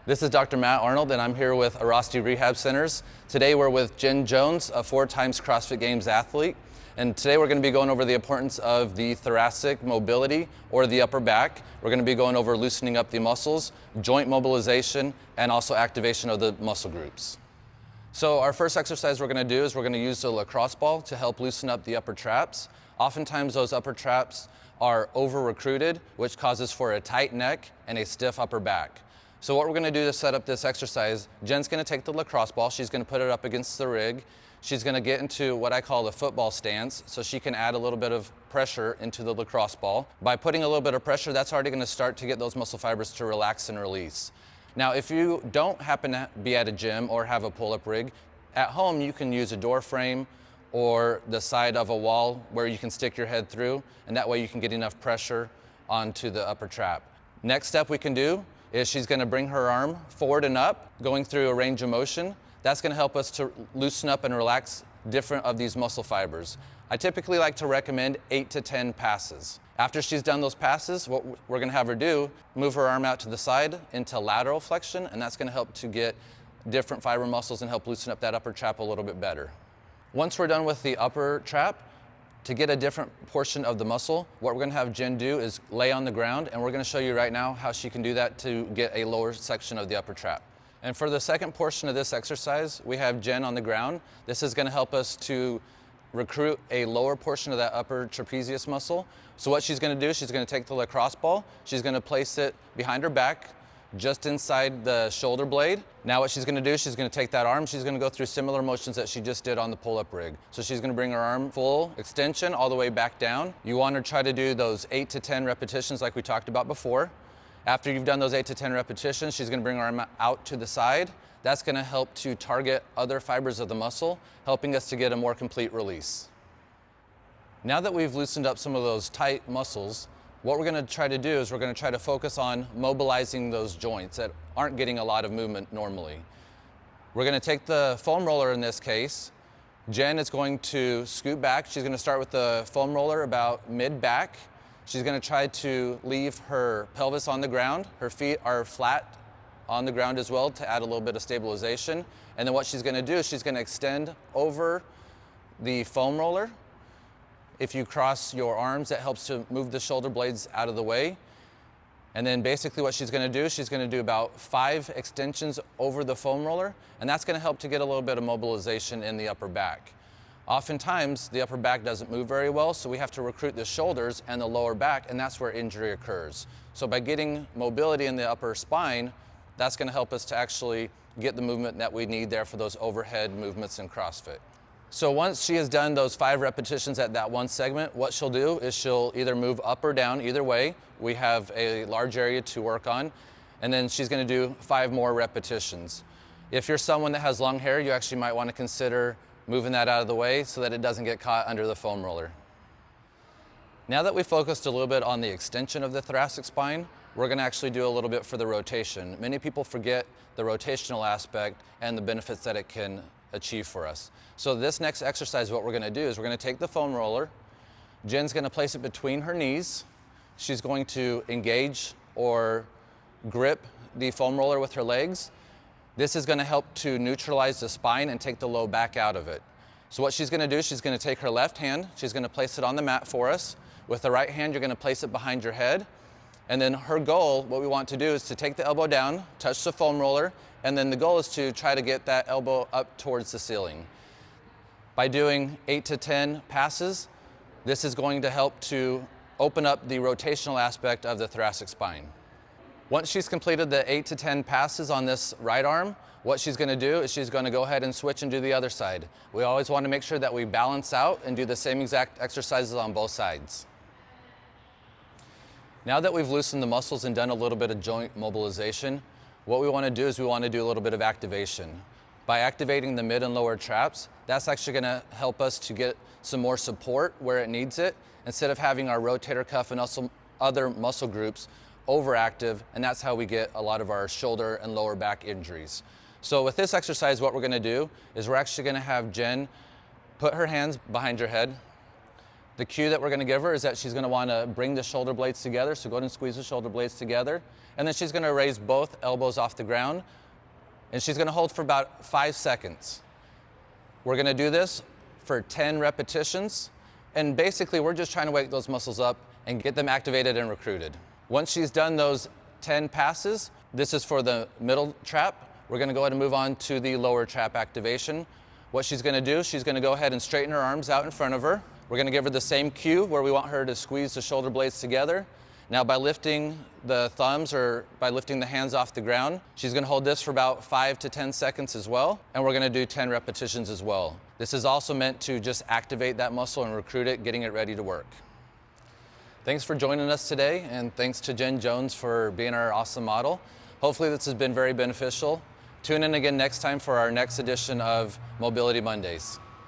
This is Dr. Matt Arnold, and I'm here with Airrosti Rehab Centers. Today we're with Jenn Jones, a 4-time CrossFit Games athlete. And today we're going to be going over the importance of the thoracic mobility or the upper back. We're going to be going over loosening up the muscles, joint mobilization, and also activation of the muscle groups. So our first exercise we're going to do is we're going to use the lacrosse ball to help loosen up the upper traps. Oftentimes those upper traps are over-recruited, which causes for a tight neck and a stiff upper back. So what we're going to do to set up this exercise, Jenn's going to take the lacrosse ball, she's going to put it up against the rig. She's going to get into what I call the football stance, so she can add a little bit of pressure into the lacrosse ball. By putting a little bit of pressure, that's already going to start to get those muscle fibers to relax and release. Now, if you don't happen to be at a gym or have a pull-up rig, at home you can use a door frame or the side of a wall where you can stick your head through, and that way you can get enough pressure onto the upper trap. Next step we can do is she's going to bring her arm forward and up, going through a range of motion. That's going to help us to loosen up and relax different of these muscle fibers. I typically like to recommend 8 to 10 passes. After she's done those passes, what we're going to have her do, move her arm out to the side into lateral flexion, and that's going to help to get different fiber muscles and help loosen up that upper trap a little bit better. Once we're done with the upper trap, to get a different portion of the muscle, what we're going to have Jenn do is lay on the ground, and we're going to show you right now how she can do that to get a lower section of the upper trap. And for the second portion of this exercise, we have Jenn on the ground. This is going to help us to recruit a lower portion of that upper trapezius muscle. So what she's going to do, she's going to take the lacrosse ball, she's going to place it behind her back, just inside the shoulder blade. Now what she's going to do, she's going to take that arm, she's going to go through similar motions that she just did on the pull-up rig. So she's going to bring her arm full extension all the way back down. You want to try to do those 8 to 10 repetitions like we talked about before. After you've done those 8 to 10 repetitions, she's going to bring her arm out to the side. That's going to help to target other fibers of the muscle, helping us to get a more complete release. Now that we've loosened up some of those tight muscles, what we're going to try to do is we're going to try to focus on mobilizing those joints that aren't getting a lot of movement normally. We're going to take the foam roller in this case. Jenn is going to scoot back. She's going to start with the foam roller about mid-back. She's going to try to leave her pelvis on the ground. Her feet are flat on the ground as well to add a little bit of stabilization. And then what she's going to do is she's going to extend over the foam roller. If you cross your arms, that helps to move the shoulder blades out of the way. And then basically what she's going to do, she's going to do about 5 extensions over the foam roller, and that's going to help to get a little bit of mobilization in the upper back. Oftentimes, the upper back doesn't move very well, so we have to recruit the shoulders and the lower back, and that's where injury occurs. So by getting mobility in the upper spine, that's going to help us to actually get the movement that we need there for those overhead movements in CrossFit. So once she has done those 5 repetitions at that one segment, what she'll do is she'll either move up or down, either way. We have a large area to work on, and then she's going to do 5 more repetitions. If you're someone that has long hair, you actually might want to consider moving that out of the way so that it doesn't get caught under the foam roller. Now that we focused a little bit on the extension of the thoracic spine, we're going to actually do a little bit for the rotation. Many people forget the rotational aspect and the benefits that it can achieve for us. So this next exercise, what we're going to do is we're going to take the foam roller. Jenn's going to place it between her knees. She's going to engage or grip the foam roller with her legs. This is going to help to neutralize the spine and take the low back out of it. So what she's going to do, she's going to take her left hand, she's going to place it on the mat for us. With the right hand, you're going to place it behind your head. And then her goal, what we want to do is to take the elbow down, touch the foam roller, and then the goal is to try to get that elbow up towards the ceiling. By doing 8 to 10 passes, this is going to help to open up the rotational aspect of the thoracic spine. Once she's completed the 8 to 10 passes on this right arm, what she's going to do is she's going to go ahead and switch and do the other side. We always want to make sure that we balance out and do the same exact exercises on both sides. Now that we've loosened the muscles and done a little bit of joint mobilization, what we want to do is we want to do a little bit of activation. By activating the mid and lower traps, that's actually going to help us to get some more support where it needs it, instead of having our rotator cuff and also other muscle groups overactive, and that's how we get a lot of our shoulder and lower back injuries. So with this exercise, what we're going to do is we're actually going to have Jenn put her hands behind her head, The cue that we're going to give her is that she's going to want to bring the shoulder blades together, so go ahead and squeeze the shoulder blades together, and then she's going to raise both elbows off the ground, and she's going to hold for about 5 seconds. We're going to do this for 10 repetitions, and basically we're just trying to wake those muscles up and get them activated and recruited. Once she's done those 10 passes, this is for the middle trap. We're going to go ahead and move on to the lower trap activation. What she's going to do, she's going to go ahead and straighten her arms out in front of her. We're going to give her the same cue where we want her to squeeze the shoulder blades together. Now by lifting the thumbs or by lifting the hands off the ground, she's going to hold this for about 5 to 10 seconds as well. And we're going to do 10 repetitions as well. This is also meant to just activate that muscle and recruit it, getting it ready to work. Thanks for joining us today, and thanks to Jenn Jones for being our awesome model. Hopefully this has been very beneficial. Tune in again next time for our next edition of Mobility Mondays.